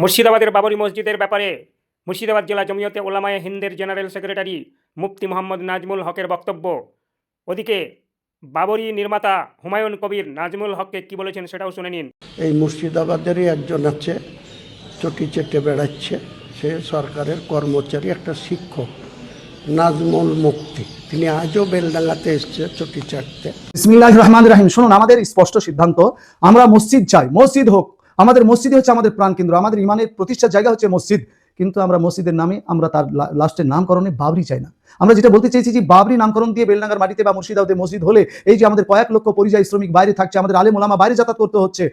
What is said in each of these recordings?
মুর্শিদাবাদের বাবরি মসজিদের ব্যাপারে মুর্শিদাবাদ জেলা জমিয়তে ওলামায়ে হিন্দের জেনারেল সেক্রেটারি মুফতি মোহাম্মদ নাজমুল হকের বক্তব্য। ওদিকে বাবরি নির্মাতা হুমায়ুন কবির নাজমুল হককে কি বলেছেন সেটাও শুনে নিন। এই মুর্শিদাবাদেরই একজন আছে, চটি চেটে বেড়াচ্ছে, সে সরকারের কর্মচারী, একটা শিক্ষক, নাজমুল মুফতি। তিনি আজও বেলডাঙ্গাতে এসছে চটি চাটতে। বিসমিল্লাহির রহমানির রহিম। শুনুন, আমাদের স্পষ্ট সিদ্ধান্ত, আমরা মসজিদ চাই, মসজিদ হোক। আমাদের মসজিদই হচ্ছে আমাদের প্রাণকেন্দ্র, আমাদের ইমানের প্রতিষ্ঠার জায়গা হচ্ছে মসজিদ। কিন্তু আমরা মসজিদের নামে আমরা তার লাস্টের নামকরণে বাবরি চাই না। আমরা যেটা বলতে চাইছি যে বাবরি নামকরণ দিয়ে বেলডাঙ্গার মাটিতে বা মুর্শিদাবাদে মসজিদ হলে এই যে আমাদের কয়েক লক্ষ পরিযায়ী শ্রমিক বাইরে থাকছে, আমাদের আলেম ওলামা বাইরে যাতায়াত করতে হচ্ছে।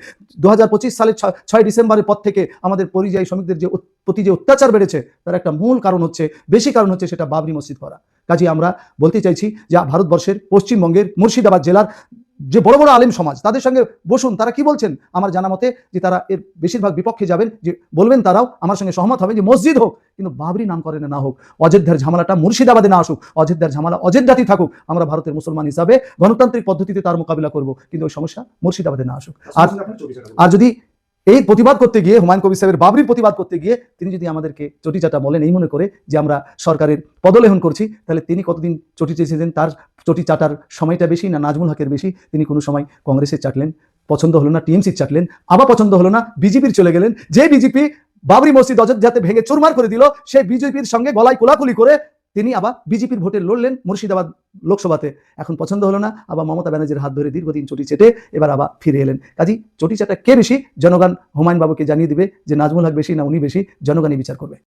2025 সালের 6 ডিসেম্বরের পর থেকে আমাদের পরিযায়ী শ্রমিকদের যে প্রতি যে অত্যাচার বেড়েছে তার একটা মূল কারণ হচ্ছে, বেশি কারণ হচ্ছে সেটা বাবরি মসজিদ করা। কাজে আমরা বলতে চাইছি যে ভারতবর্ষের পশ্চিমবঙ্গের মুর্শিদাবাদ জেলার যে বড় বড় আলেম সমাজ, তাদের সঙ্গে বসুন, তারা কি বলছেন আমার জানা মতে যে তারা এর বেশিরভাগ বিপক্ষে যাবেন, যে বলবেন তারাও আমার সঙ্গে সহমত হবে যে মসজিদ হোক, কিন্তু বাবরি নামকরণে না হোক। অযোধ্যার ঝামেলাটা মুর্শিদাবাদে না আসুক, অযোধ্যার ঝামেলা অযোধ্যাতেই থাকুক। আমরা ভারতের মুসলমান হিসাবে গণতান্ত্রিক পদ্ধতিতে তার মোকাবিলা করব, কিন্তু ওই সমস্যা মুর্শিদাবাদে না আসুক। আর যদি এই প্রতিবাদ করতে গিয়ে, হুমায়ুন কবির সাহেবের বাবরির প্রতিবাদ করতে গিয়ে তিনি যদি আমাদেরকে চটিচাটা বলেন এই মনে করে যে আমরা সরকারের পদলেহন করছি, তাহলে তিনি কতদিন চটি চেয়েছিলেন? তার চটি চাটার সময়টা বেশি না নাজমুল হকের বেশি? তিনি কোনো সময় কংগ্রেসের চাটলেন, পছন্দ হলো না টিএমসির চাটলেন, আবার পছন্দ হলো না বিজেপির চলে গেলেন। যে বিজেপি বাবরি মসজিদ অযোধ্যাতে ভেঙে চুরমার করে দিল, সেই বিজেপির সঙ্গে গলায় কোলাকুলি করে তিনি আবার বিজেপির ভোটে লড়লেন মুর্শিদাবাদ লোকসভাতে। এখন পছন্দ হলো না, আবার মমতা ব্যানার্জির হাত ধরে দীর্ঘদিন চটি চেটে এবার আবার ফিরে এলেন। কাজী চটি চাটা কে বেশি, জনগণ হুমায়ুন বাবুকে জানিয়ে দিবে যে নাজমুল হক বেশি না উনি বেশি, জনগণই বিচার করবে।